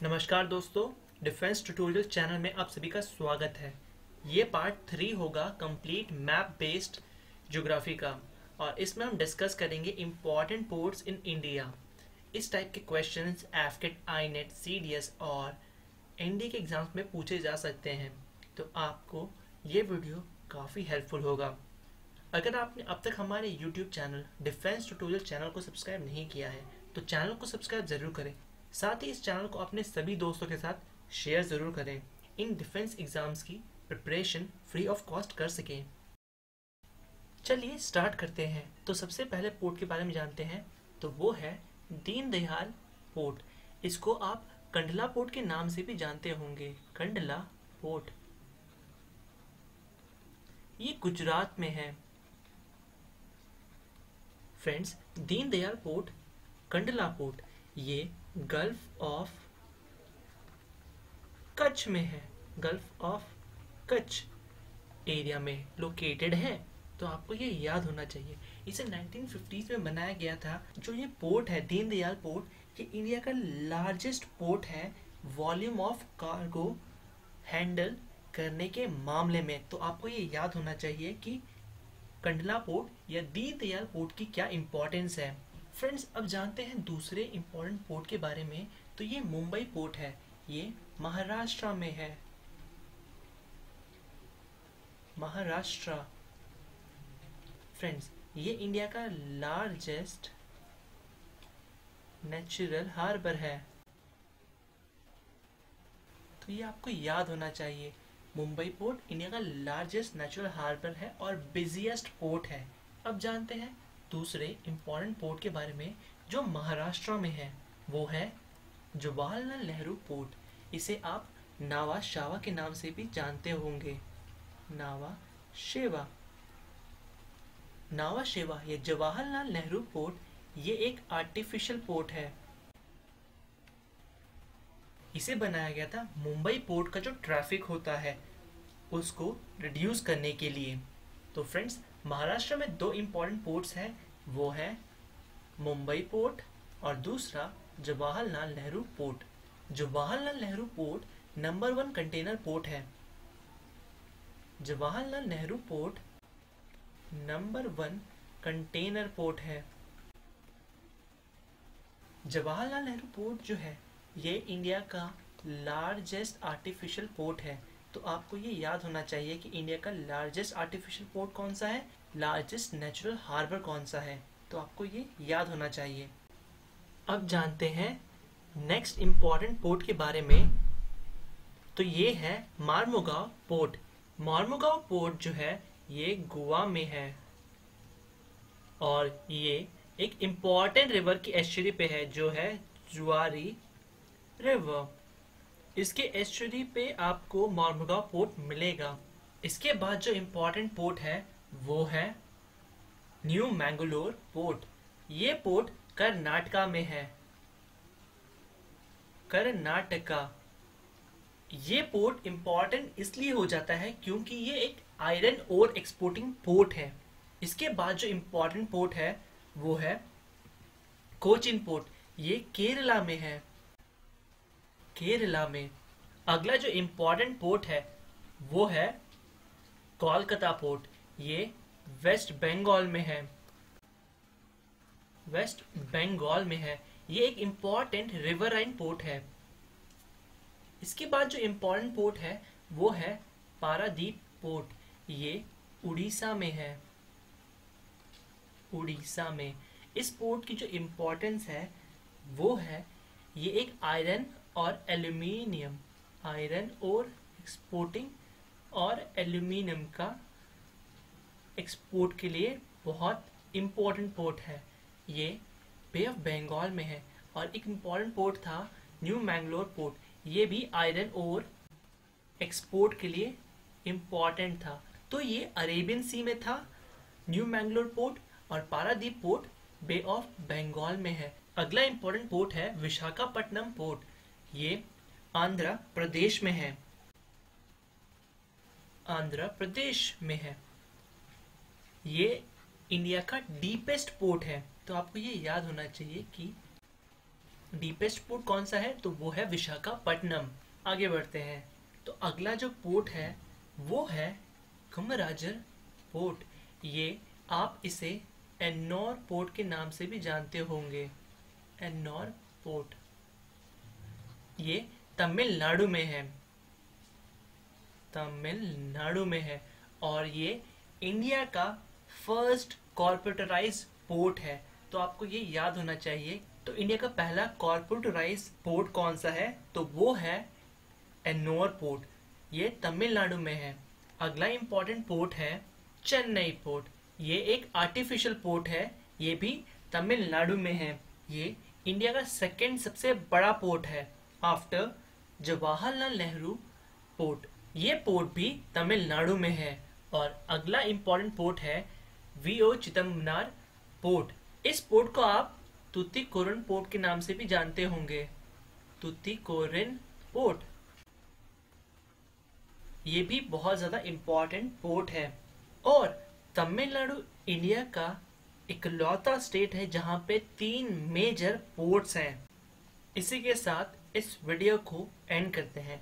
नमस्कार दोस्तों, defence tutorial channel में आप सभी का स्वागत है। ये पार्ट 3 होगा कंप्लीट मैप बेस्ड ज्योग्राफी का और इसमें हम डिस्कस करेंगे इम्पॉर्टेंट पोर्ट्स इन इंडिया। इस टाइप के क्वेश्चंस एफकेट, आईनेट, सीडीएस और एनडीए के एग्जाम्स में पूछे जा सकते हैं, तो आपको ये वीडियो काफ़ी हेल्पफुल होगा। अगर आपने अब तक हमारे YouTube channel defence tutorial channel को सब्सक्राइब नहीं किया है तो चैनल को सब्सक्राइब ज़रूर करें। साथ ही इस चैनल को अपने सभी दोस्तों के साथ शेयर ज़रूर करें, इन डिफेंस एग्ज़ाम्स की प्रिपरेशन फ्री ऑफ कॉस्ट कर सकें। चलिए स्टार्ट करते हैं। तो सबसे पहले पोर्ट के बारे में जानते हैं, तो वो है दीनदयाल पोर्ट। इसको आप कंडला पोर्ट के नाम से भी जानते होंगे। कंडला पोर्ट ये गुजरात में है। Friends, Deendayal port, Kandla port ये गल्फ ऑफ कच्छ में है। गल्फ ऑफ कच्छ एरिया में लोकेटेड है, तो आपको ये याद होना चाहिए। इसे 1950s में बनाया गया था। जो ये पोर्ट है दीनदयाल पोर्ट, ये इंडिया का लार्जेस्ट पोर्ट है वॉल्यूम ऑफ कार्गो हैंडल करने के मामले में। तो आपको ये याद होना चाहिए कि कंडला पोर्ट या दीनदयाल पोर्ट की क्या इंपॉर्टेंस है। फ्रेंड्स, अब जानते हैं दूसरे इंपॉर्टेंट पोर्ट के बारे में। तो ये मुंबई पोर्ट है, ये महाराष्ट्र में है। महाराष्ट्र। फ्रेंड्स, ये इंडिया का लार्जेस्ट नेचुरल हार्बर है, तो ये आपको याद होना चाहिए। मुंबई पोर्ट इंडिया का लार्जेस्ट नेचुरल हार्बर है और बिजिएस्ट पोर्ट है। अब जानते हैं दूसरे इंपॉर्टेंट पोर्ट के बारे में जो महाराष्ट्र में है। वो है जवाहरलाल नेहरू पोर्ट। इसे आप नावा शावा के नाम से भी जानते होंगे। नावा शेवा। नावा शेवा या जवाहरलाल नेहरू पोर्ट ये एक आर्टिफिशियल पोर्ट है। इसे बनाया गया था मुंबई पोर्ट का जो ट्रैफिक होता है उसको रिड्यूस करने के लिए। तो फ्रेंड्स, महाराष्ट्र में दो इंपॉर्टेंट पोर्ट्स हैं, वो है मुंबई पोर्ट और दूसरा Jawaharlal Nehru port. Jawaharlal Nehru port number 1 container port है। Jawaharlal Nehru port number 1 container port है। जवाहरलाल नेहरू पोर्ट जो है ये इंडिया का लार्जेस्ट आर्टिफिशियल पोर्ट है। तो आपको ये याद होना चाहिए कि इंडिया का लार्जेस्ट आर्टिफिशियल पोर्ट कौन सा है, लार्जेस्ट नेचुरल हार्बर कौन सा है, तो आपको ये याद होना चाहिए। अब जानते हैं नेक्स्ट इंपॉर्टेंट पोर्ट के बारे में। तो ये है मार्मुगांव पोर्ट। मार्मुगांव पोर्ट जो है ये गोवा में है और ये एक इंपॉर्टेंट रिवर की एस्चुरी पे है जो है जुआरी रिवर। इसके एस्चुरी पे आपको मार्मुगांव पोर्ट मिलेगा। इसके बाद जो इंपॉर्टेंट पोर्ट है वो है न्यू मैंगलोर पोर्ट। ये पोर्ट कर्नाटका में है। कर्नाटका। ये पोर्ट इंपॉर्टेंट इसलिए हो जाता है क्योंकि ये एक आयरन ओर एक्सपोर्टिंग पोर्ट है। इसके बाद जो इंपॉर्टेंट पोर्ट है वो है कोचिन पोर्ट। ये केरला में है। केरला में। अगला जो इंपॉर्टेंट पोर्ट है वो है कोलकाता पोर्ट। ये वेस्ट बंगाल में है। वेस्ट बंगाल में है। ये एक इंपॉर्टेंट रिवराइन पोर्ट है। इसके बाद जो इंपॉर्टेंट पोर्ट है वो है पारादीप पोर्ट। ये उड़ीसा में है। उड़ीसा में। इस पोर्ट की जो इंपॉर्टेंस है वो है ये एक आयरन और एल्यूमिनियम, आयरन और एक्सपोर्टिंग और एल्यूमिनियम का एक्सपोर्ट के लिए बहुत इम्पोर्टेंट पोर्ट है। ये बे ऑफ बंगाल में है। और एक इम्पॉर्टेंट पोर्ट था न्यू मैंगलोर पोर्ट। ये भी आयरन और एक्सपोर्ट के लिए इम्पॉर्टेंट था। तो ये अरेबियन सी में था न्यू मैंगलोर पोर्ट, और Paradip port Bay of Bengal में है। अगला इम्पोर्टेंट पोर्ट है विशाखापट्टनम पोर्ट। ये आंध्र प्रदेश में है। आंध्र प्रदेश में है। ये इंडिया का डीपेस्ट पोर्ट है। तो आपको ये याद होना चाहिए कि डीपेस्ट पोर्ट कौन सा है, तो वो है विशाखापट्टनम। आगे बढ़ते हैं। तो अगला जो पोर्ट है वो है कमराजर पोर्ट। ये आप इसे एन्नौर पोर्ट के नाम से भी जानते होंगे। एन्नौर पोर्ट ये तमिलनाडु में है। तमिलनाडु में है और ये इंडिया का फर्स्ट कॉर्पोरेटराइज पोर्ट है। तो आपको ये याद होना चाहिए। तो इंडिया का पहला कॉर्पोरेटराइज पोर्ट कौन सा है, तो वो है एन्नौर पोर्ट। ये तमिलनाडु में है। अगला इंपॉर्टेंट पोर्ट है चेन्नई पोर्ट। ये एक आर्टिफिशियल पोर्ट है, ये भी तमिलनाडु में है। ये इंडिया का सेकंड सबसे बड़ा पोर्ट है आफ्टर जवाहरलाल नेहरू पोर्ट। ये पोर्ट भी तमिलनाडु में है। और अगला इंपॉर्टेंट पोर्ट है वीओ चिदम्बरम पोर्ट। इस पोर्ट को आप तुतीकोरिन पोर्ट के नाम से भी जानते होंगे। तुतीकोरिन पोर्ट ये भी बहुत ज़्यादा इम्पोर्टेंट पोर्ट है। और तमिलनाडु इंडिया का इकलौता स्टेट है जहाँ पे 3 मेजर पोर्ट्स हैं। इसी के साथ इस वीडियो को एंड करते हैं।